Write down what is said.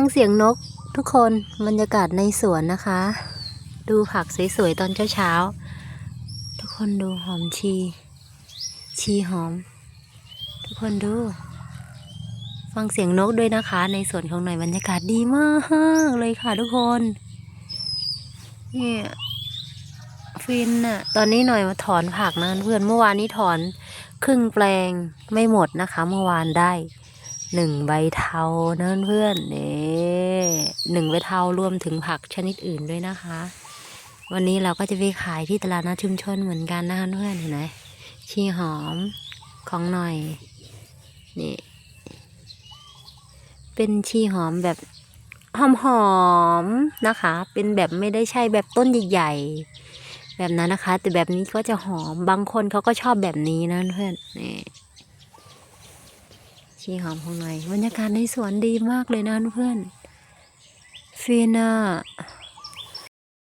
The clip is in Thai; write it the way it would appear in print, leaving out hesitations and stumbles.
ฟังเสียงนกทุกคนบรรยากาศในสวนนะคะ ดูผักสวยๆตอนเช้าๆทุกคนดูหอมชีหอม ทุกคนดู ฟังเสียงนกด้วยนะคะ ในสวนของหน่อยบรรยากาศดีมากเลยค่ะทุกคนเนี่ยฟินอะตอนนี้หน่อยมาถอนผักนะเพื่อนเมื่อวานนี้ถอนครึ่งแปลงไม่หมดนะคะ เมื่อวานได้1 ใบเทานะเพื่อนนี่1 ใบเทารวมถึงผักชนิดอื่นด้วยนะคะ วันนี้เราก็จะไปขายที่ตลาดนัดชุมชนเหมือนกันนะคะเพื่อนเห็นไหมชีหอมของหน่อยนี่เป็นชีหอมแบบหอมๆนะคะ เป็นแบบไม่ได้ใช่แบบต้นใหญ่ๆแบบนั้นนะคะ แต่แบบนี้ก็จะหอมบางคนเขาก็ชอบแบบนี้นะเพื่อนนี่ชีหอมของหน่อยบรรยากาศในสวนดีมากเลยนะเพื่อนฟินอะ